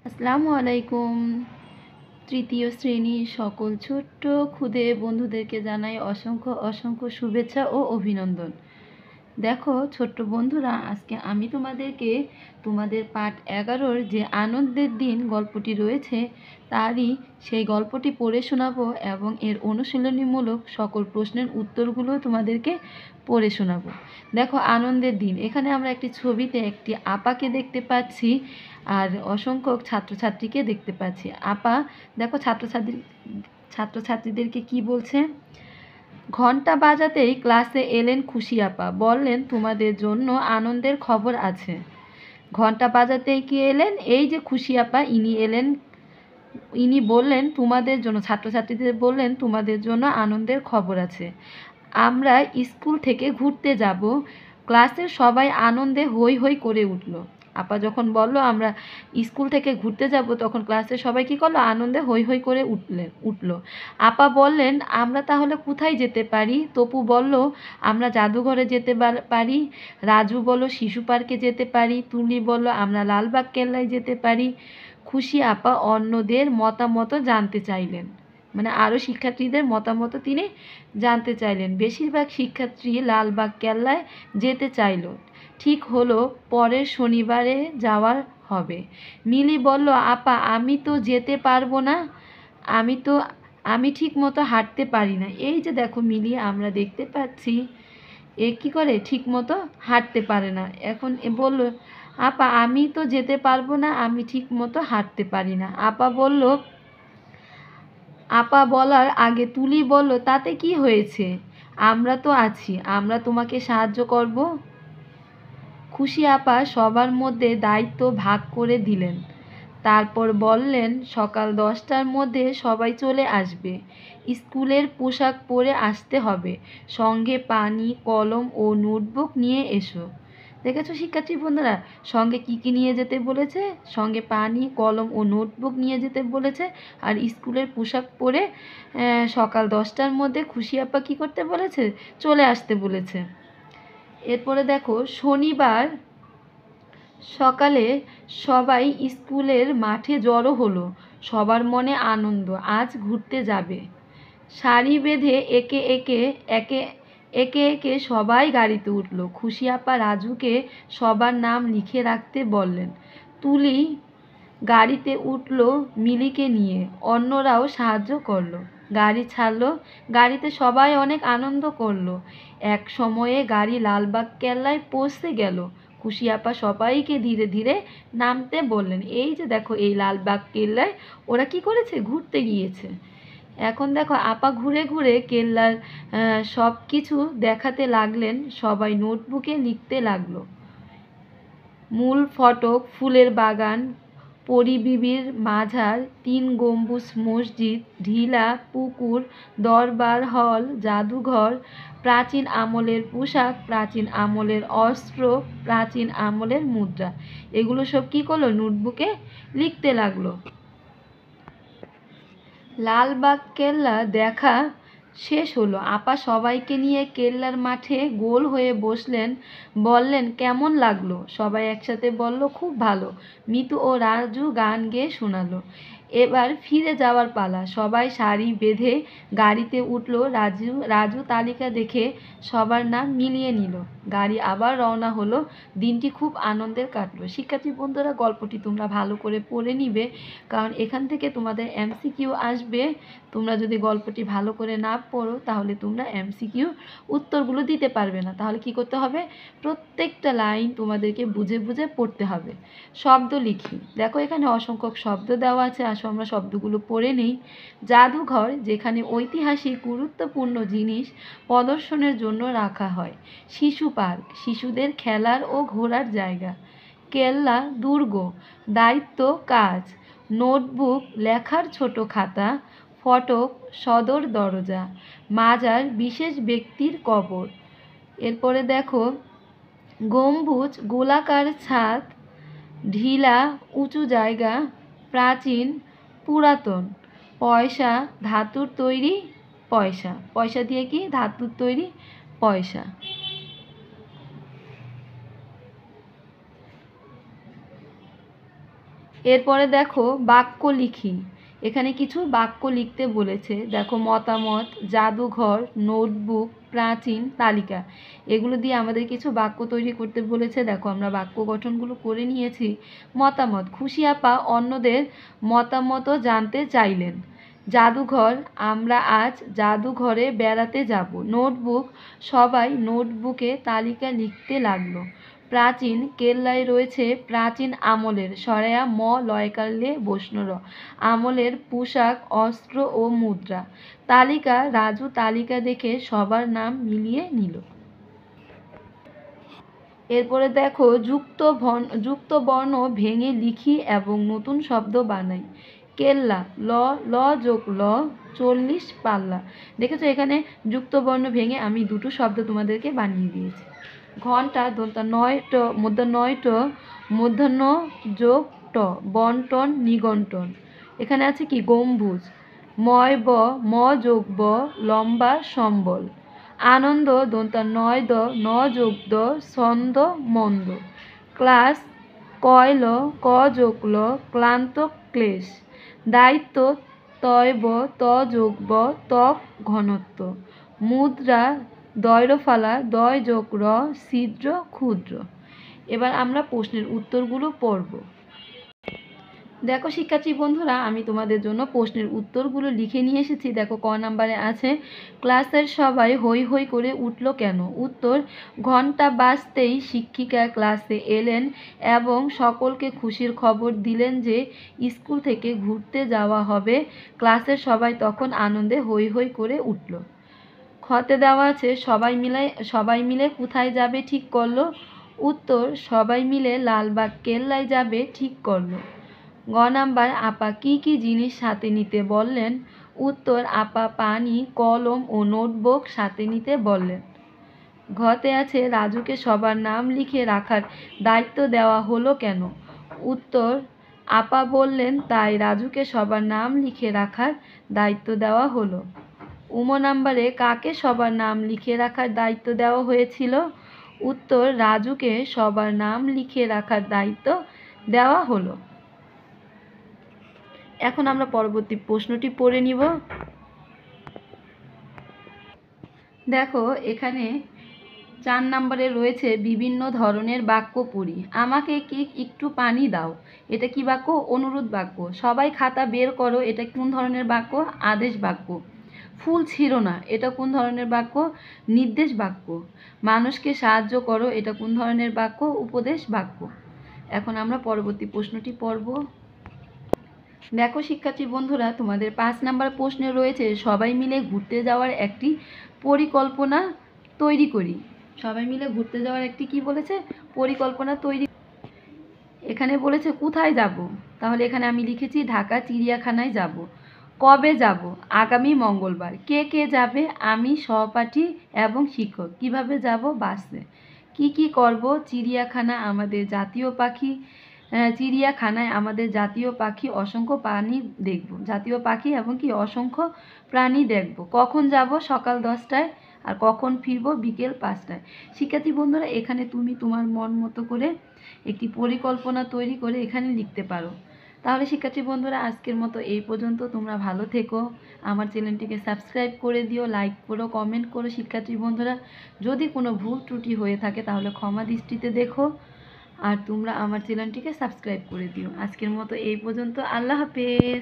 আসসালামু আলাইকুম। তৃতীয় শ্রেণীর সকল ছোট্ট ক্ষুদে বন্ধুদেরকে জানাই অসংখ্য অসংখ্য শুভেচ্ছা ও অভিনন্দন। দেখো ছোট্ট বন্ধুরা, আজকে আমি তোমাদেরকে তোমাদের পাঠ 11-র যে আনন্দের দিন গল্পটি রয়েছে তারই সেই গল্পটি পড়ে শোনাবো এবং এর অনুশীলনীমূলক সকল প্রশ্নের উত্তরগুলো তোমাদেরকে পড়ে শোনাবো। দেখো, আনন্দের দিন, এখানে আমরা একটি ছবিতে একটি আপাকে দেখতে পাচ্ছি আর অসংখ্য ছাত্রছাত্রীকে দেখতে পাচ্ছি। আপা দেখো ছাত্রছাত্রীদেরকে কি বলছে। ঘণ্টা বাজাতেই ক্লাসে এলেন খুশি আপা, বললেন তোমাদের জন্য আনন্দের খবর আছে। ঘণ্টা বাজাতেই কি এলেন? এই যে খুশি আপা, ইনি এলেন। ইনি বললেন তোমাদের জন্য, ছাত্রছাত্রীদের বললেন তোমাদের জন্য আনন্দের খবর আছে। আমরা স্কুল থেকে ঘুরতে যাব। ক্লাসের সবাই আনন্দে হৈ হৈ করে উঠল। আপা যখন বলল আমরা স্কুল থেকে ঘুরতে যাব, তখন ক্লাসের সবাই কী করলো? আনন্দে হৈ হৈ করে উঠল। আপা বললেন আমরা তাহলে কোথায় যেতে পারি? তপু বলল আমরা জাদুঘরে যেতে পারি। রাজু বলল শিশু পার্কে যেতে পারি। তুলি বলল আমরা লালবাগ কেল্লায় যেতে পারি। খুশি আপা অন্যদের মতামত জানতে চাইলেন, মানে আরও শিক্ষার্থীদের মতামত তিনি জানতে চাইলেন। বেশিরভাগ শিক্ষার্থী লালবাগ কেল্লায় যেতে চাইল। ঠিক হলো পরের শনিবারে যাওয়ার হবে। মিলি বলল আপা আমি তো যেতে পারবো না, আমি ঠিক মতো হাঁটতে পারি না। এই যে দেখো মিলি, আমরা দেখতে পাচ্ছি এ কী করে, ঠিক মতো হাঁটতে পারে না। এখন এ বলল আপা আমি তো যেতে পারবো না, আমি ঠিক মতো হাঁটতে পারি না। আপা বলার আগে তুলি বলল তাতে কি হয়েছে, আমরা তো আছি, আমরা তোমাকে সাহায্য করব। খুশি আপা সবার মধ্যে দায়িত্ব ভাগ করে দিলেন। তারপর বললেন সকাল 10টার মধ্যে সবাই চলে আসবে। স্কুলের পোশাক পরে আসতে হবে। সঙ্গে পানি, কলম ও নোটবুক নিয়ে এসো। দেখেছো শিক্ষার্থী বন্ধুরা, সঙ্গে কি কি নিয়ে যেতে বলেছে? সঙ্গে পানি, কলম ও নোটবুক নিয়ে যেতে বলেছে। আর স্কুলের পোশাক পরে সকাল 10টার মধ্যে খুশি আপা কী করতে বলেছে? চলে আসতে বলেছে। এরপরে দেখো, শনিবার সকালে সবাই স্কুলের মাঠে জড়ো হলো। সবার মনে আনন্দ, আজ ঘুরতে যাবে। সারি বেঁধে একে একে সবাই গাড়িতে উঠল। খুশি আপা রাজুকে সবার নাম লিখে রাখতে বললেন। তুলি গাড়িতে উঠল মিলিকে নিয়ে, অন্যরাও সাহায্য করলো। গাড়ি ছাড়লো। গাড়িতে সবাই অনেক আনন্দ করলো। এক সময়ে গাড়ি লালবাগ কেল্লায় পৌঁছে গেল। খুশি আপা সবাইকে ধীরে ধীরে নামতে বললেন। এই যে দেখো, এই লালবাগ কেল্লায় ওরা কি করেছে? ঘুরতে গিয়েছে। এখন দেখো আপা ঘুরে ঘুরে কেল্লার সব কিছু দেখাতে লাগলেন। সবাই নোটবুকে লিখতে লাগলো। মূল ফটক, ফুলের বাগান, পরিবিবির মাজার, 3 গম্বুজ মসজিদ, ঢিলা পুকুর, দরবার হল, জাদুঘর, প্রাচীন আমলের পোশাক, প্রাচীন আমলের অস্ত্র, প্রাচীন আমলের মুদ্রা, এগুলো সব কী করলো? নোটবুকে লিখতে লাগলো। লালবাগ কেল্লা দেখা শেষ হলো। আপা সবাইকে নিয়ে কেল্লার মাঠে গোল হয়ে বসলেন। বললেন কেমন লাগলো? সবাই একসাথে বলল খুব ভালো। মিতু ও রাজু গান গেয়ে শোনালো। এবার ফিরে যাওয়ার পালা। সবাই সারি বেঁধে গাড়িতে উঠল। রাজু তালিকা দেখে সবার নাম মিলিয়ে নিল। গাড়ি আবার রওনা হলো। দিনটি খুব আনন্দের কাটলো। শিক্ষার্থী বন্ধুরা, গল্পটি তোমরা ভালো করে পড়ে নিবে, কারণ এখান থেকে তোমাদের এমসিকিউ আসবে। তোমরা যদি গল্পটি ভালো করে না পড়ো তাহলে তোমরা এমসিকিউ উত্তরগুলো দিতে পারবে না। তাহলে কি করতে হবে? প্রত্যেকটা লাইন তোমাদেরকে বুঝে বুঝে পড়তে হবে। শব্দ লিখি। দেখো এখানে অসংখ্য শব্দ দেওয়া আছে, আসো আমরা শব্দগুলো পড়ে নিই। জাদুঘর, যেখানে ঐতিহাসিক গুরুত্বপূর্ণ জিনিস প্রদর্শনের জন্য রাখা হয়। শিশু পার্ক, শিশুদের খেলার ও ঘোরার জায়গা। কেল্লা, দুর্গ, দায়িত্ব, কাজ। নোটবুক, লেখার ছোট খাতা। ফটক, সদর দরজা। মাজার, বিশেষ ব্যক্তির কবর। এরপরে দেখো, গম্বুজ, গোলাকার ছাদ। ঢিলা, উঁচু জায়গা। প্রাচীন, পুরাতন। পয়সা, ধাতুর তৈরি পয়সা। পয়সা দিয়ে কি? ধাতুর তৈরি পয়সা। এরপরে দেখো বাক্য লিখি। এখানে কিছু বাক্য লিখতে বলেছে। দেখো মতামত, জাদুঘর, নোটবুক, প্রাচীন, তালিকা, এগুলো দিয়ে আমাদের কিছু বাক্য তৈরি করতে বলেছে। দেখো আমরা বাক্য গঠনগুলো করে নিয়েছি। মতামত, খুশি আপা অন্যদের মতামতও জানতে চাইলেন। জাদুঘর, আমরা আজ জাদুঘরে বেড়াতে যাব। নোটবুক, সবাই নোটবুকে তালিকা লিখতে লাগলো। প্রাচীন, কেল্লায় রয়েছে প্রাচীন আমলের সরেয়া ম লয়কাল্যে বৈষ্ণর আমলের পোশাক, অস্ত্র ও মুদ্রা। তালিকা, রাজু তালিকা দেখে সবার নাম মিলিয়ে নিল। এরপরে দেখো যুক্ত বর্ণ ভেঙে লিখি এবং নতুন শব্দ বানাই। কেল্লা, ল ল যোগ ল 40 পাল্লা। দেখেছো এখানে যুক্ত বর্ণ ভেঙে আমি দুটো শব্দ তোমাদেরকে বানিয়ে দিয়েছি। ঘন্টা, দন্তা নয় ট নয় ট মূর্ধন্য যোগ ট বন্টন নিগন্টন। এখানে আছে কি গম্বুজ। ময় ব ম যোগ ব লম্বা সম্বল। আনন্দ, দন্তা নয় দ ন যোগ দ ছন্দ মন্দ। ক্লাস, কয় ল ক যোগ ল ক্লান্ত ক্লেশ। দায়িত্ব, তয় ব ত যোগ ব ত্বক ঘনত্ব। মুদ্রা, দয়রফালা দয় যোগ র ছিদ্র ক্ষুদ্র। এবার আমরা প্রশ্নের উত্তরগুলো পড়ব। দেখো শিক্ষার্থী বন্ধুরা, আমি তোমাদের জন্য প্রশ্নের উত্তরগুলো লিখে নিয়ে এসেছি। দেখো ক নাম্বারে আছে, ক্লাসের সবাই হই হই করে উঠল কেন? উত্তর, ঘন্টা বাজতেই শিক্ষিকা ক্লাসে এলেন এবং সকলকে খুশির খবর দিলেন যে স্কুল থেকে ঘুরতে যাওয়া হবে। ক্লাসের সবাই তখন আনন্দে হই হই করে উঠল। খতে দেওয়া আছে, সবাই মিলে কোথায় যাবে ঠিক করলো? উত্তর, সবাই মিলে লালবাগ কেল্লায় যাবে ঠিক করলো। গ নাম্বার, আপা কি কি জিনিস সাথে নিতে বললেন? উত্তর, আপা পানি, কলম ও নোটবুক সাথে নিতে বললেন। ঘতে আছে, রাজুকে সবার নাম লিখে রাখার দায়িত্ব দেওয়া হলো কেন? উত্তর, আপা বললেন তাই রাজুকে সবার নাম লিখে রাখার দায়িত্ব দেওয়া হলো। উম নাম্বারে, কাকে সবার নাম লিখে রাখার দায়িত্ব দেওয়া হয়েছিল? উত্তর, রাজুকে সবার নাম লিখে রাখার দায়িত্ব দেওয়া হলো। এখন আমরা পরবর্তী প্রশ্নটি পড়ে নিব। দেখো এখানে 4 নম্বরে রয়েছে বিভিন্ন ধরনের বাক্য পড়ি। আমাকে কি একটু পানি দাও, এটা কি বাক্য? অনুরোধ বাক্য। সবাই খাতা বের করো, এটা কোন ধরনের বাক্য? আদেশ বাক্য। ফুল ছিঁড়ো না, এটা কোন ধরনের বাক্য? নির্দেশ বাক্য। মানুষকে সাহায্য করো, এটা কোন ধরনের বাক্য? উপদেশ বাক্য। এখন আমরা পরবর্তী প্রশ্নটি পড়ব। দেখো শিক্ষার্থী বন্ধুরা, তোমাদের 5 নাম্বার প্রশ্নে রয়েছে, সবাই মিলে ঘুরতে যাওয়ার একটি পরিকল্পনা তৈরি করি। সবাই মিলে ঘুরতে যাওয়ার একটি কি বলেছে? পরিকল্পনা তৈরি। এখানে বলেছে কোথায় যাব, তাহলে এখানে আমি লিখেছি ঢাকা চিড়িয়াখানায় যাব। কবে যাব? আগামী মঙ্গলবার। কে কে যাবে? আমি, সহপাঠী এবং শিক্ষক। কিভাবে যাব? বাসে। কি করব? চিড়িয়াখানায় আমাদের জাতীয় পাখি অসংখ্য প্রাণী দেখব। জাতীয় পাখি এবং কি অসংখ্য প্রাণী দেখব। কখন যাব? সকাল 10টায়। আর কখন ফিরব? বিকেল 5টায়। শিক্ষার্থী বন্ধুরা, এখানে তুমি তোমার মন মতো করে একটি পরিকল্পনা তৈরি করে এখানে লিখতে পারো। তাহলে শিক্ষার্থী বন্ধুরা, আজকের মতো এই পর্যন্ত। তোমরা ভালো থেকো, আমার চ্যানেলটিকে সাবস্ক্রাইব করে দিও, লাইক করো, কমেন্ট করো। শিক্ষার্থী বন্ধুরা, যদি কোনো ভুল ত্রুটি হয়ে থাকে তাহলে ক্ষমা দৃষ্টিতে দেখো, আর তোমরা আমার চ্যানেলটিকে সাবস্ক্রাইব করে দিও। আজকের মতো এই পর্যন্ত। আল্লাহ হাফেজ।